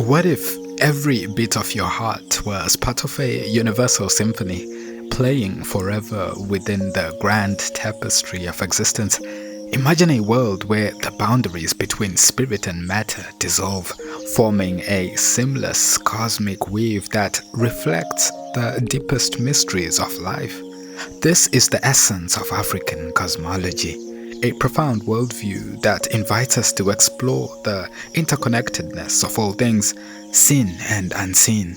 What if every beat of your heart was part of a universal symphony, playing forever within the grand tapestry of existence? Imagine a world where the boundaries between spirit and matter dissolve, forming a seamless cosmic weave that reflects the deepest mysteries of life. This is the essence of African cosmology, a profound worldview that invites us to explore the interconnectedness of all things, seen and unseen.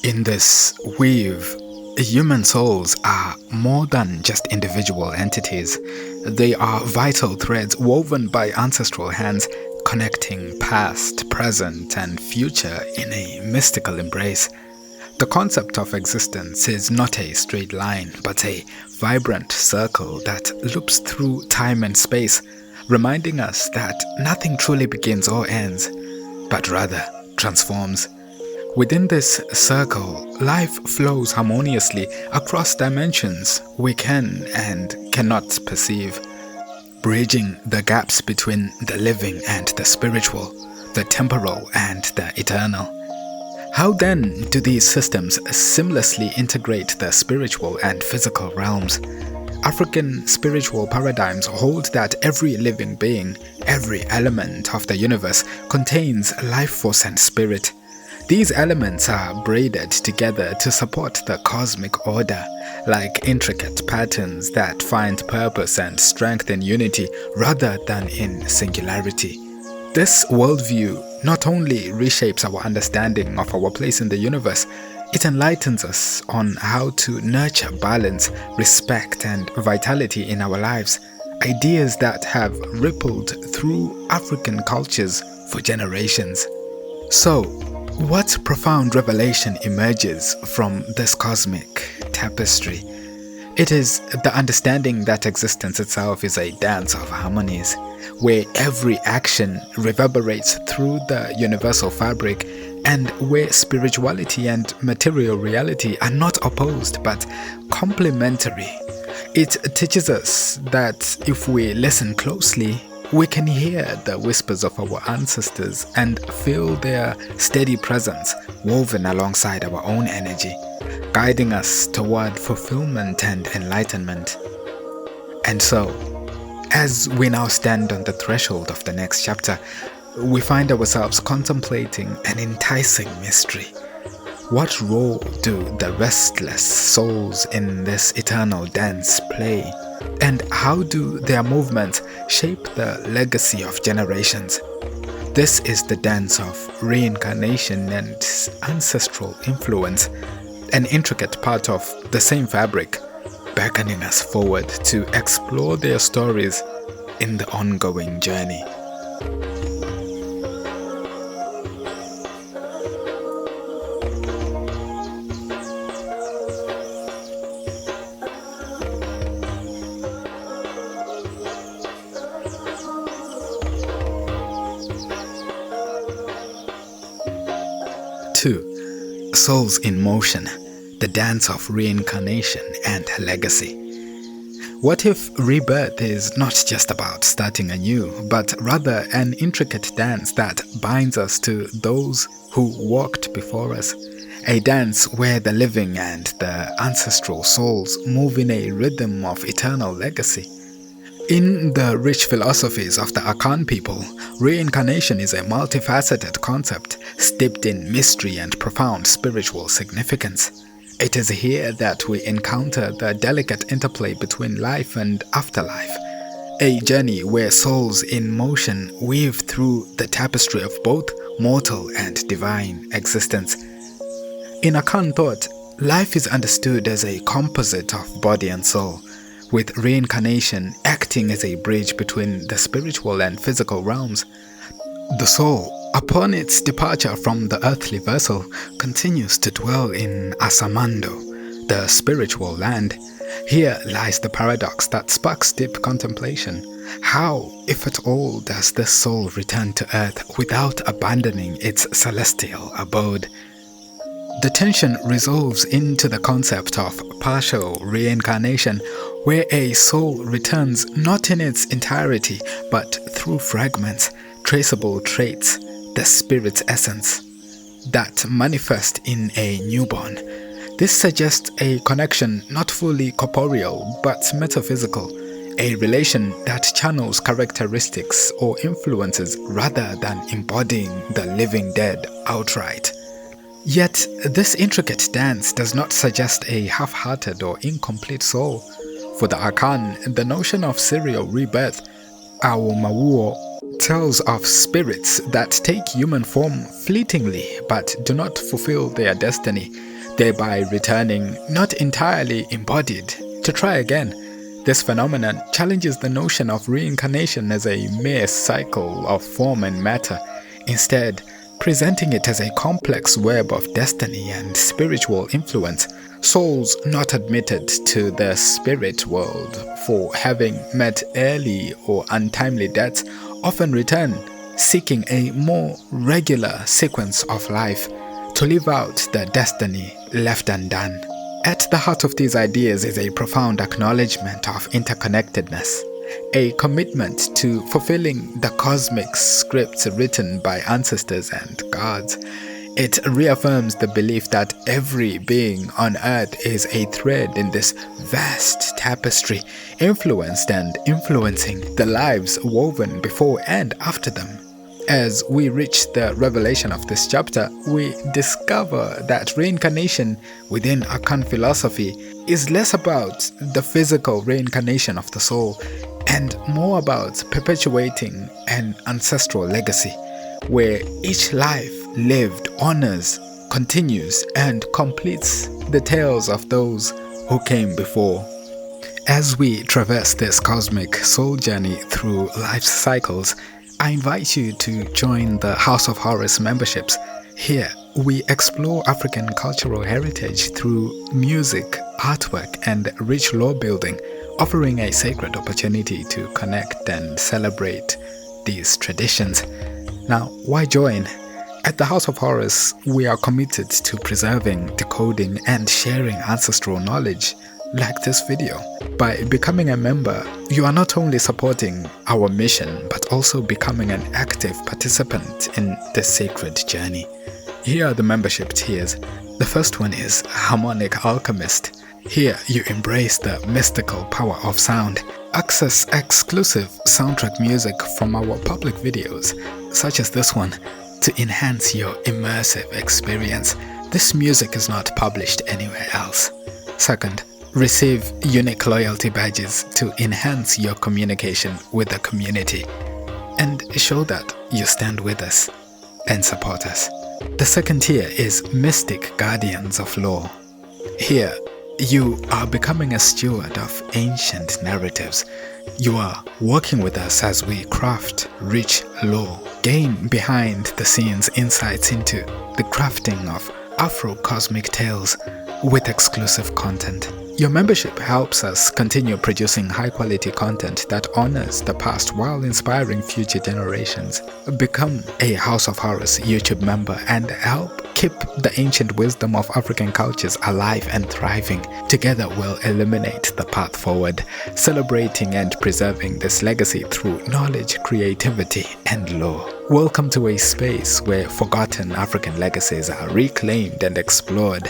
In this weave, human souls are more than just individual entities. They are vital threads woven by ancestral hands, connecting past, present, and future in a mystical embrace. The concept of existence is not a straight line, but a vibrant circle that loops through time and space, reminding us that nothing truly begins or ends, but rather transforms. Within this circle, life flows harmoniously across dimensions we can and cannot perceive, bridging the gaps between the living and the spiritual, the temporal and the eternal. How then do these systems seamlessly integrate the spiritual and physical realms? African spiritual paradigms hold that every living being, every element of the universe, contains life force and spirit. These elements are braided together to support the cosmic order, like intricate patterns that find purpose and strength in unity rather than in singularity. This worldview not only reshapes our understanding of our place in the universe, it enlightens us on how to nurture balance, respect, and vitality in our lives, ideas that have rippled through African cultures for generations. So, what profound revelation emerges from this cosmic tapestry? It is the understanding that existence itself is a dance of harmonies, where every action reverberates through the universal fabric, and where spirituality and material reality are not opposed but complementary. It teaches us that if we listen closely, we can hear the whispers of our ancestors and feel their steady presence woven alongside our own energy, guiding us toward fulfillment and enlightenment. And so, as we now stand on the threshold of the next chapter, we find ourselves contemplating an enticing mystery. What role do the restless souls in this eternal dance play? And how do their movements shape the legacy of generations? This is the dance of reincarnation and ancestral influence, an intricate part of the same fabric, beckoning us forward to explore their stories in the ongoing journey. Two, Souls in Motion, the dance of reincarnation and legacy. What if rebirth is not just about starting anew, but rather an intricate dance that binds us to those who walked before us? A dance where the living and the ancestral souls move in a rhythm of eternal legacy. In the rich philosophies of the Akan people, reincarnation is a multifaceted concept steeped in mystery and profound spiritual significance. It is here that we encounter the delicate interplay between life and afterlife, a journey where souls in motion weave through the tapestry of both mortal and divine existence. In Akan thought, life is understood as a composite of body and soul, with reincarnation acting as a bridge between the spiritual and physical realms. The soul, upon its departure from the earthly vessel, continues to dwell in Asamando, the spiritual land. Here lies the paradox that sparks deep contemplation. How, if at all, does this soul return to earth without abandoning its celestial abode? The tension resolves into the concept of partial reincarnation, where a soul returns not in its entirety, but through fragments, traceable traits, the spirit's essence. that manifest in a newborn. This suggests a connection not fully corporeal but metaphysical, a relation that channels characteristics or influences rather than embodying the living dead outright. Yet, this intricate dance does not suggest a half-hearted or incomplete soul. For the Akan, the notion of serial rebirth, Awomawuo, tells of spirits that take human form fleetingly but do not fulfill their destiny, thereby returning not entirely embodied to try again. This phenomenon challenges the notion of reincarnation as a mere cycle of form and matter, instead presenting it as a complex web of destiny and spiritual influence. Souls not admitted to the spirit world for having met early or untimely deaths often return, seeking a more regular sequence of life to live out the destiny left undone. At the heart of these ideas is a profound acknowledgement of interconnectedness, a commitment to fulfilling the cosmic scripts written by ancestors and gods. It reaffirms the belief that every being on earth is a thread in this vast tapestry, influenced and influencing the lives woven before and after them. As we reach the revelation of this chapter, we discover that reincarnation within Akan philosophy is less about the physical reincarnation of the soul and more about perpetuating an ancestral legacy, where each life lived honors, continues, and completes the tales of those who came before. As we traverse this cosmic soul journey through life's cycles, I invite you to join the House of Horus memberships. Here, we explore African cultural heritage through music, artwork, and rich lore building, offering a sacred opportunity to connect and celebrate these traditions. Now, why join? At the House of Horus, we are committed to preserving, decoding, and sharing ancestral knowledge, like this video. By becoming a member, you are not only supporting our mission, but also becoming an active participant in the sacred journey. Here are the membership tiers. The first one is Harmonic Alchemist. Here you embrace the mystical power of sound. Access exclusive soundtrack music from our public videos, such as this one, to enhance your immersive experience. This music is not published anywhere else. Second, receive unique loyalty badges to enhance your communication with the community and show that you stand with us and support us. The second tier is Mystic Guardians of Lore. Here, you are becoming a steward of ancient narratives. You are working with us as we craft rich lore, gain behind-the-scenes insights into the crafting of Afro-cosmic tales with exclusive content. Your membership helps us continue producing high-quality content that honors the past while inspiring future generations. Become a House of Horus YouTube member and help keep the ancient wisdom of African cultures alive and thriving. Together we'll illuminate the path forward, celebrating and preserving this legacy through knowledge, creativity, and lore. Welcome to a space where forgotten African legacies are reclaimed and explored.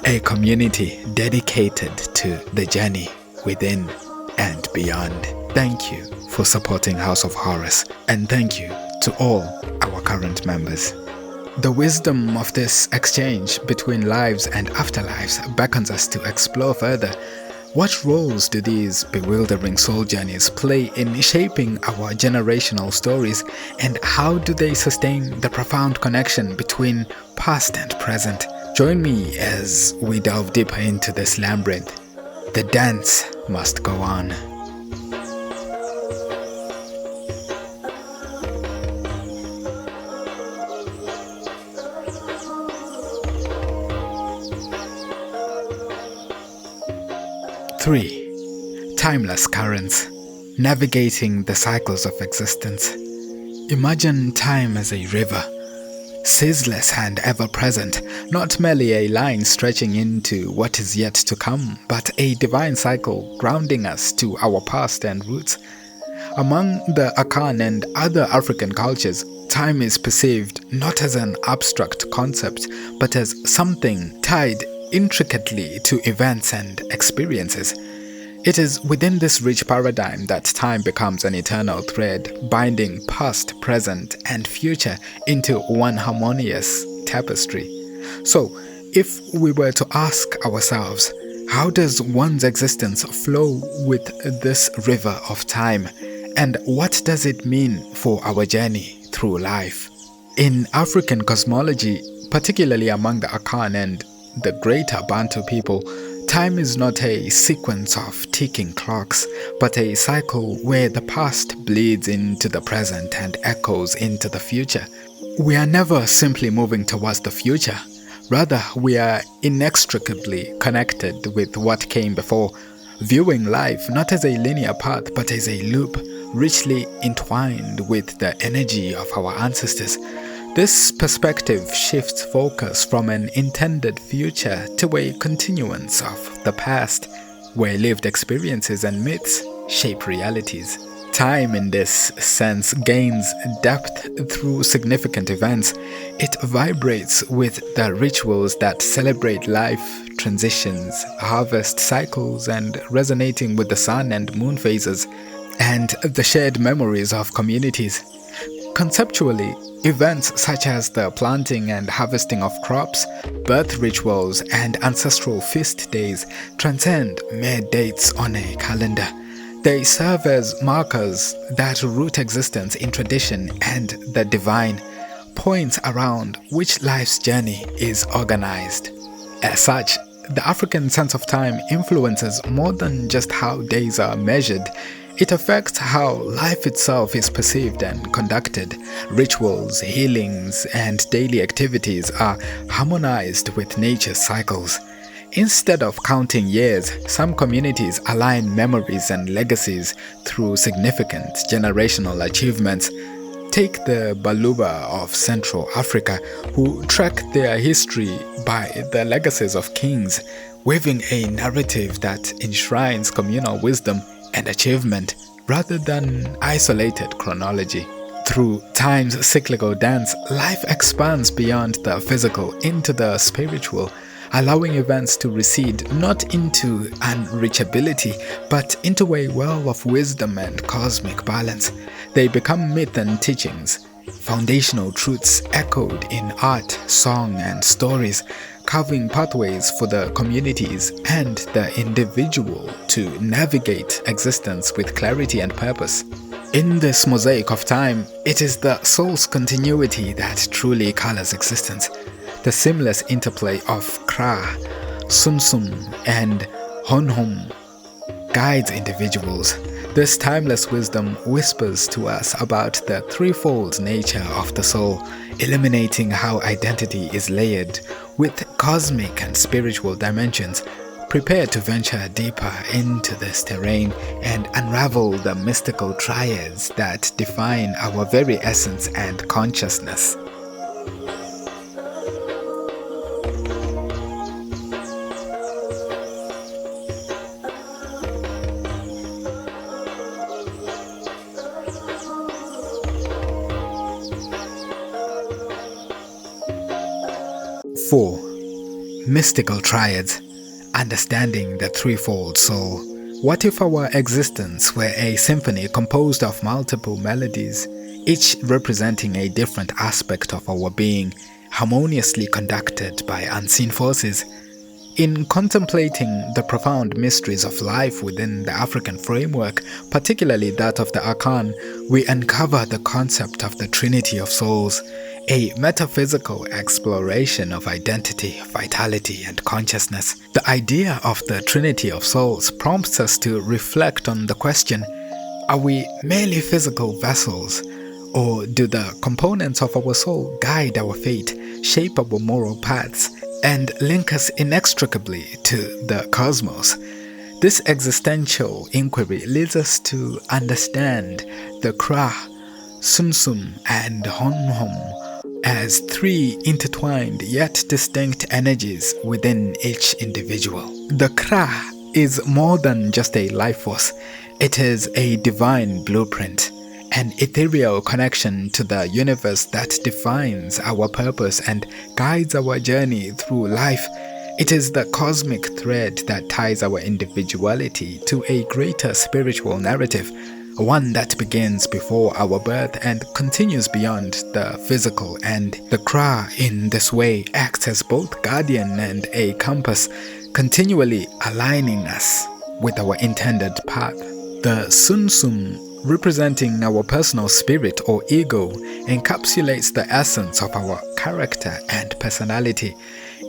A community dedicated to the journey within and beyond. Thank you for supporting House of Horus, and thank you to all our current members. The wisdom of this exchange between lives and afterlives beckons us to explore further. What roles do these bewildering soul journeys play in shaping our generational stories, and how do they sustain the profound connection between past and present? Join me as we delve deeper into this labyrinth. The dance must go on. Three, timeless currents, navigating the cycles of existence. Imagine time as a river, ceaseless and ever-present, not merely a line stretching into what is yet to come, but a divine cycle grounding us to our past and roots. Among the Akan and other African cultures, time is perceived not as an abstract concept, but as something tied intricately to events and experiences. It is within this rich paradigm that time becomes an eternal thread, binding past, present, and future into one harmonious tapestry. So, if we were to ask ourselves, how does one's existence flow with this river of time? And what does it mean for our journey through life? In African cosmology, particularly among the Akan and the greater Bantu people, time is not a sequence of ticking clocks, but a cycle where the past bleeds into the present and echoes into the future. We are never simply moving towards the future. Rather, we are inextricably connected with what came before, viewing life not as a linear path but as a loop, richly entwined with the energy of our ancestors. This perspective shifts focus from an intended future to a continuance of the past, where lived experiences and myths shape realities. Time, in this sense, gains depth through significant events. It vibrates with the rituals that celebrate life, transitions, harvest cycles, and resonating with the sun and moon phases, and the shared memories of communities. Conceptually, events such as the planting and harvesting of crops, birth rituals, and ancestral feast days transcend mere dates on a calendar. They serve as markers that root existence in tradition and the divine, points around which life's journey is organized. As such, the African sense of time influences more than just how days are measured. It affects how life itself is perceived and conducted. Rituals, healings, and daily activities are harmonized with nature's cycles. Instead of counting years, some communities align memories and legacies through significant generational achievements. Take the Baluba of Central Africa, who track their history by the legacies of kings, weaving a narrative that enshrines communal wisdom and achievement rather than isolated chronology. Through time's cyclical dance, life expands beyond the physical into the spiritual, allowing events to recede not into unreachability, but into a well of wisdom and cosmic balance. They become myth and teachings, foundational truths echoed in art, song, and stories, carving pathways for the communities and the individual to navigate existence with clarity and purpose. In this mosaic of time, it is the soul's continuity that truly colors existence. The seamless interplay of Kra, Sumsum, and Honhum guides individuals. This timeless wisdom whispers to us about the threefold nature of the soul, illuminating how identity is layered with cosmic and spiritual dimensions. Prepare to venture deeper into this terrain and unravel the mystical triads that define our very essence and consciousness. Four, mystical triads. Understanding the threefold soul. What if our existence were a symphony composed of multiple melodies, each representing a different aspect of our being, harmoniously conducted by unseen forces? In contemplating the profound mysteries of life within the African framework, particularly that of the Akan, we uncover the concept of the Trinity of Souls, a metaphysical exploration of identity, vitality, and consciousness. The idea of the Trinity of Souls prompts us to reflect on the question, are we merely physical vessels, or do the components of our soul guide our fate, shape our moral paths, and link us inextricably to the cosmos? This existential inquiry leads us to understand the Kra, Sumsum, and Honhom as three intertwined yet distinct energies within each individual. The Kra is more than just a life force. It is a divine blueprint, an ethereal connection to the universe that defines our purpose and guides our journey through life. It is the cosmic thread that ties our individuality to a greater spiritual narrative, one that begins before our birth and continues beyond the physical, and the Kra in this way acts as both guardian and a compass, continually aligning us with our intended path. The Sunsum, representing our personal spirit or ego, encapsulates the essence of our character and personality.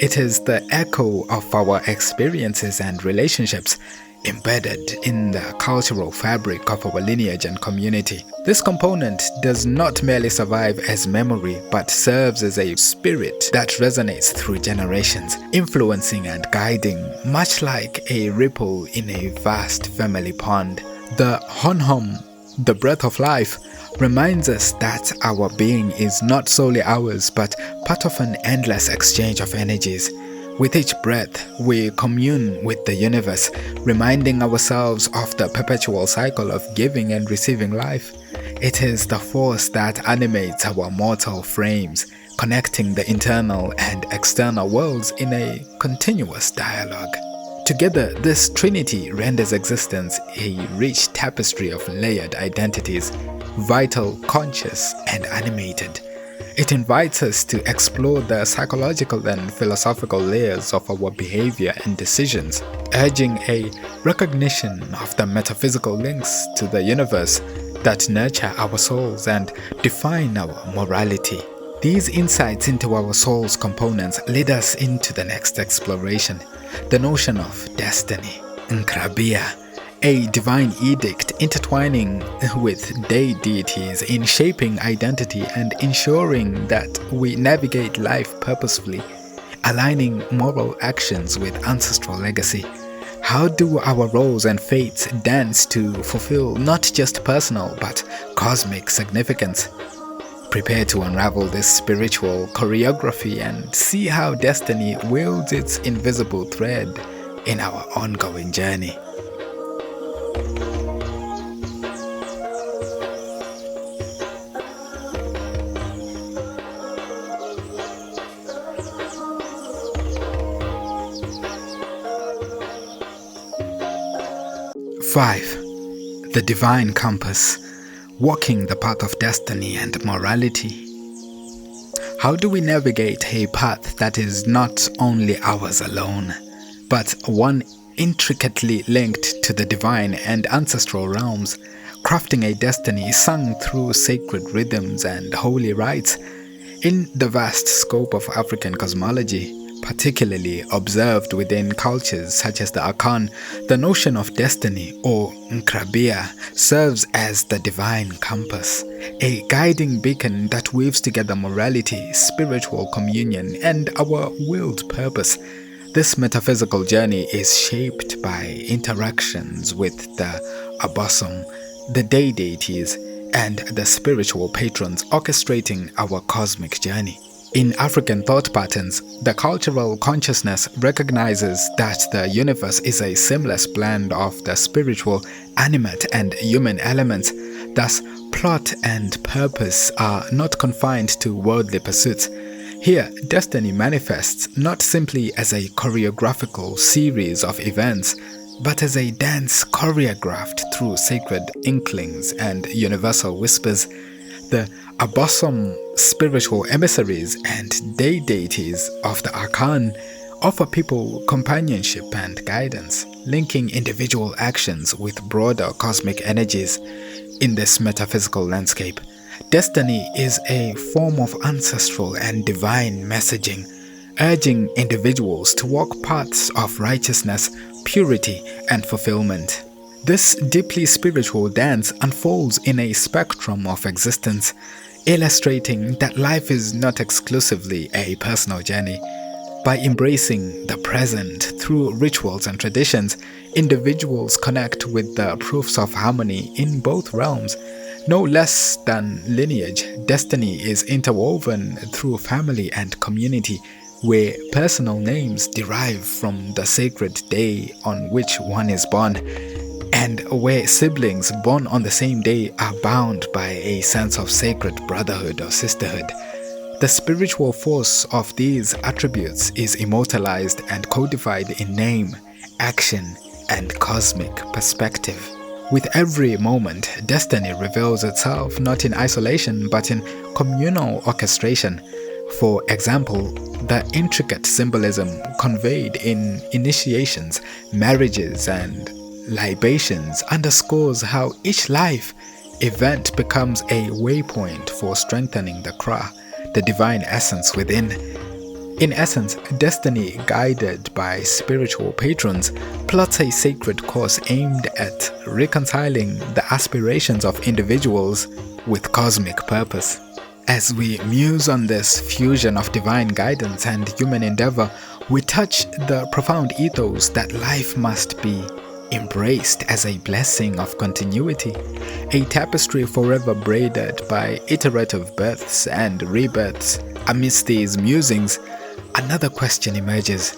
It is the echo of our experiences and relationships, embedded in the cultural fabric of our lineage and community. This component does not merely survive as memory, but serves as a spirit that resonates through generations, influencing and guiding, much like a ripple in a vast family pond. The Honhom, the breath of life, reminds us that our being is not solely ours, but part of an endless exchange of energies. With each breath, we commune with the universe, reminding ourselves of the perpetual cycle of giving and receiving life. It is the force that animates our mortal frames, connecting the internal and external worlds in a continuous dialogue. Together, this trinity renders existence a rich tapestry of layered identities, vital, conscious, and animated. It invites us to explore the psychological and philosophical layers of our behavior and decisions, urging a recognition of the metaphysical links to the universe that nurture our souls and define our morality. These insights into our soul's components lead us into the next exploration, the notion of destiny, Nkrabia, a divine edict intertwining with deities in shaping identity and ensuring that we navigate life purposefully, aligning moral actions with ancestral legacy. How do our roles and fates dance to fulfill not just personal but cosmic significance? Prepare to unravel this spiritual choreography and see how destiny wields its invisible thread in our ongoing journey. Five, the divine compass, walking the path of destiny and morality. How do we navigate a path that is not only ours alone, but one intricately linked to the divine and ancestral realms, crafting a destiny sung through sacred rhythms and holy rites? In the vast scope of African cosmology, particularly observed within cultures such as the Akan, the notion of destiny, or Nkrabia, serves as the divine compass, a guiding beacon that weaves together morality, spiritual communion, and our willed purpose. This metaphysical journey is shaped by interactions with the Abosom, the deities, and the spiritual patrons orchestrating our cosmic journey. In African thought patterns, the cultural consciousness recognizes that the universe is a seamless blend of the spiritual, animate, and human elements. Thus, plot and purpose are not confined to worldly pursuits. Here, destiny manifests not simply as a choreographical series of events, but as a dance choreographed through sacred inklings and universal whispers. The Abosom spiritual emissaries and deities of the Akan offer people companionship and guidance, linking individual actions with broader cosmic energies. In this metaphysical landscape, destiny is a form of ancestral and divine messaging, urging individuals to walk paths of righteousness, purity, and fulfillment. This deeply spiritual dance unfolds in a spectrum of existence, illustrating that life is not exclusively a personal journey. By embracing the present through rituals and traditions, individuals connect with the proofs of harmony in both realms. No less than lineage, destiny is interwoven through family and community, where personal names derive from the sacred day on which one is born, and where siblings born on the same day are bound by a sense of sacred brotherhood or sisterhood. The spiritual force of these attributes is immortalized and codified in name, action, and cosmic perspective. With every moment, destiny reveals itself not in isolation but in communal orchestration. For example, the intricate symbolism conveyed in initiations, marriages, and libations underscores how each life event becomes a waypoint for strengthening the Kra, the divine essence within. In essence, destiny, guided by spiritual patrons, plots a sacred course aimed at reconciling the aspirations of individuals with cosmic purpose. As we muse on this fusion of divine guidance and human endeavor, we touch the profound ethos that life must be embraced as a blessing of continuity, a tapestry forever braided by iterative births and rebirths. Amidst these musings, another question emerges.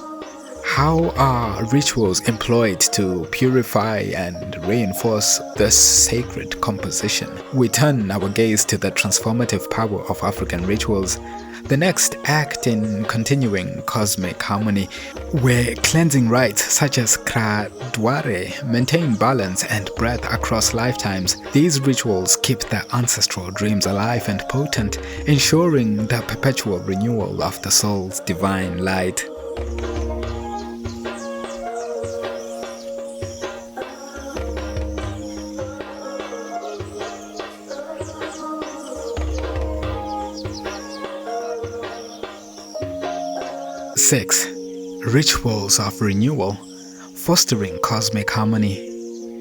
How are rituals employed to purify and reinforce this sacred composition? We turn our gaze to the transformative power of African rituals, the next act in continuing cosmic harmony, where cleansing rites such as Kra Dware maintain balance and breadth across lifetimes. These rituals keep the ancestral dreams alive and potent, ensuring the perpetual renewal of the soul's divine light. Six, rituals of renewal, fostering cosmic harmony.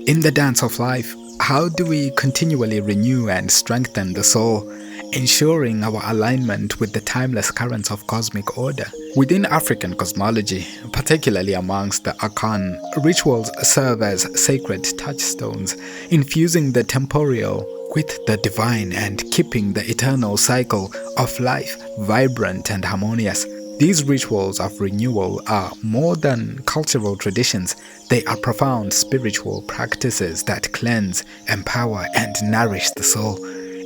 In the dance of life, how do we continually renew and strengthen the soul, ensuring our alignment with the timeless currents of cosmic order? Within African cosmology, particularly amongst the Akan, rituals serve as sacred touchstones, infusing the temporal with the divine and keeping the eternal cycle of life vibrant and harmonious. These rituals of renewal are more than cultural traditions. They are profound spiritual practices that cleanse, empower, and nourish the soul.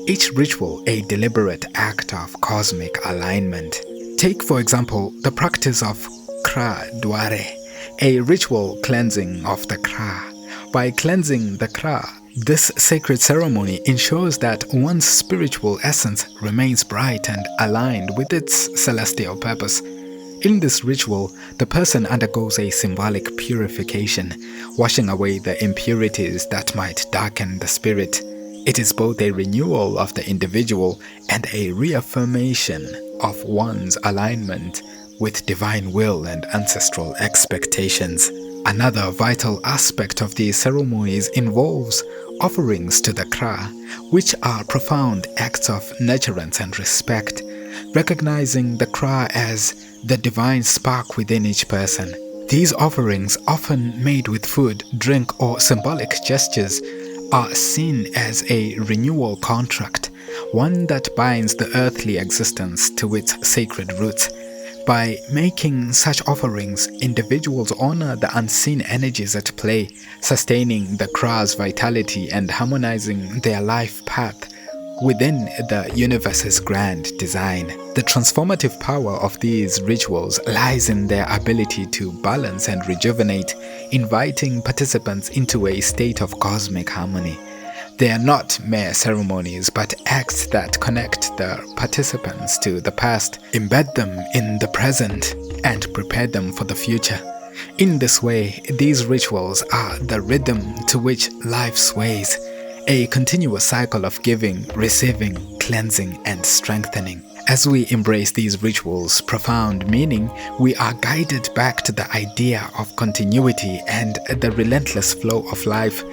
Each ritual a deliberate act of cosmic alignment. Take, for example, the practice of Kra Dware, a ritual cleansing of the Kra. By cleansing the Kra, this sacred ceremony ensures that one's spiritual essence remains bright and aligned with its celestial purpose. In this ritual, the person undergoes a symbolic purification, washing away the impurities that might darken the spirit. It is both a renewal of the individual and a reaffirmation of one's alignment with divine will and ancestral expectations. Another vital aspect of these ceremonies involves offerings to the Kra, which are profound acts of nurturance and respect, recognizing the Kra as the divine spark within each person. These offerings, often made with food, drink, or symbolic gestures, are seen as a renewal contract, one that binds the earthly existence to its sacred roots. By making such offerings, individuals honor the unseen energies at play, sustaining the Kra's vitality and harmonizing their life path within the universe's grand design. The transformative power of these rituals lies in their ability to balance and rejuvenate, inviting participants into a state of cosmic harmony. They are not mere ceremonies, but acts that connect the participants to the past, embed them in the present, and prepare them for the future. In this way, these rituals are the rhythm to which life sways, a continuous cycle of giving, receiving, cleansing, and strengthening. As we embrace these rituals' profound meaning, we are guided back to the idea of continuity and the relentless flow of life,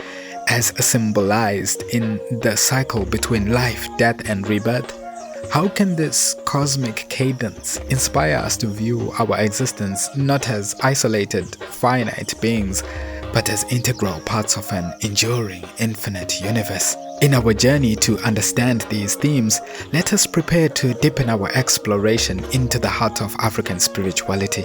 as symbolized in the cycle between life, death, and rebirth. How can this cosmic cadence inspire us to view our existence not as isolated, finite beings, but as integral parts of an enduring, infinite universe? In our journey to understand these themes, let us prepare to deepen our exploration into the heart of African spirituality.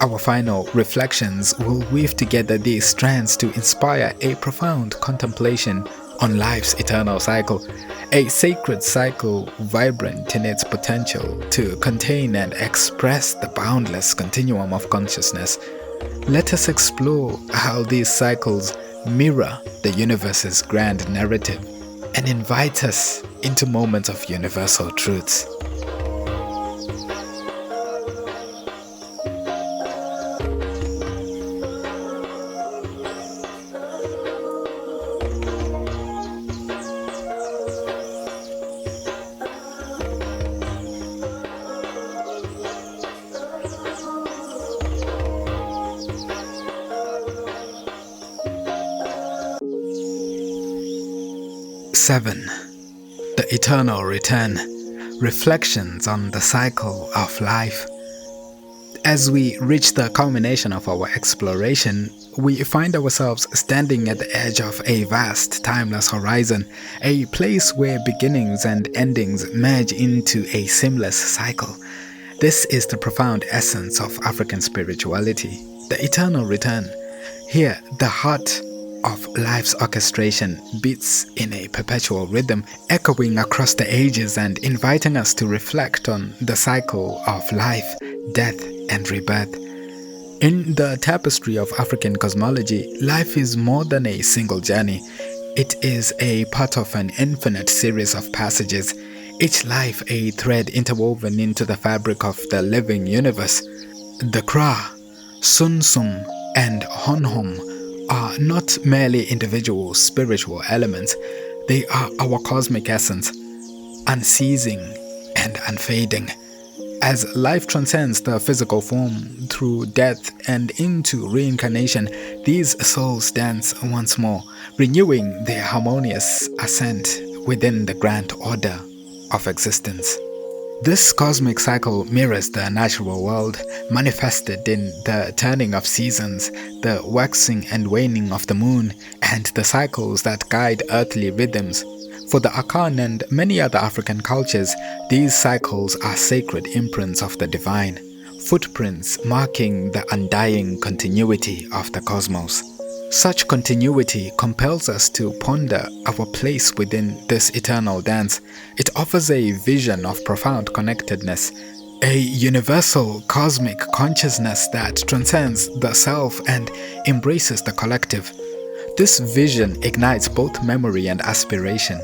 Our final reflections will weave together these strands to inspire a profound contemplation on life's eternal cycle, a sacred cycle vibrant in its potential to contain and express the boundless continuum of consciousness. Let us explore how these cycles mirror the universe's grand narrative and invite us into moments of universal truths. Seven, the eternal return. Reflections on the cycle of life. As we reach the culmination of our exploration, we find ourselves standing at the edge of a vast, timeless horizon, a place where beginnings and endings merge into a seamless cycle. This is the profound essence of African spirituality, the eternal return. Here, the heart of life's orchestration beats in a perpetual rhythm, echoing across the ages and inviting us to reflect on the cycle of life, death, and rebirth. In the tapestry of African cosmology, life is more than a single journey. It is a part of an infinite series of passages, each life a thread interwoven into the fabric of the living universe. The Kra, Sunsum, and Honhom are not merely individual spiritual elements, they are our cosmic essence, unceasing and unfading. As life transcends the physical form through death and into reincarnation, these souls dance once more, renewing their harmonious ascent within the grand order of existence. This cosmic cycle mirrors the natural world, manifested in the turning of seasons, the waxing and waning of the moon, and the cycles that guide earthly rhythms. For the Akan and many other African cultures, these cycles are sacred imprints of the divine, footprints marking the undying continuity of the cosmos. Such continuity compels us to ponder our place within this eternal dance. It offers a vision of profound connectedness, a universal cosmic consciousness that transcends the self and embraces the collective. This vision ignites both memory and aspiration,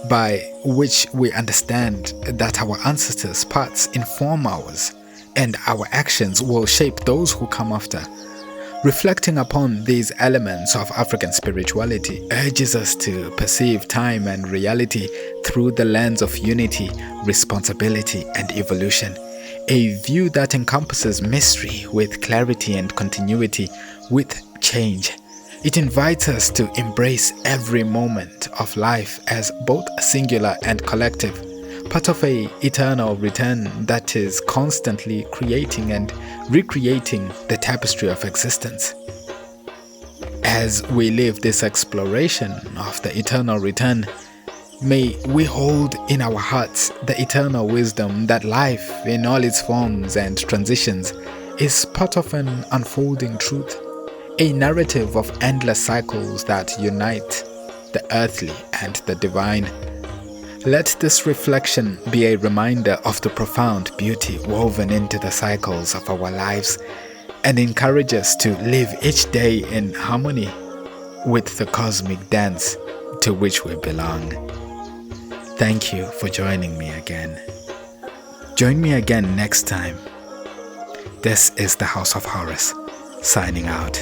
by which we understand that our ancestors' paths inform ours, and our actions will shape those who come after. Reflecting upon these elements of African spirituality urges us to perceive time and reality through the lens of unity, responsibility, and evolution, a view that encompasses mystery with clarity and continuity with change. It invites us to embrace every moment of life as both singular and collective, part of an eternal return that is constantly creating and recreating the tapestry of existence. As we live this exploration of the eternal return, may we hold in our hearts the eternal wisdom that life, in all its forms and transitions, is part of an unfolding truth, a narrative of endless cycles that unite the earthly and the divine. Let this reflection be a reminder of the profound beauty woven into the cycles of our lives and encourage us to live each day in harmony with the cosmic dance to which we belong. Thank you for joining me again. Join me again next time. This is the House of Horus, signing out.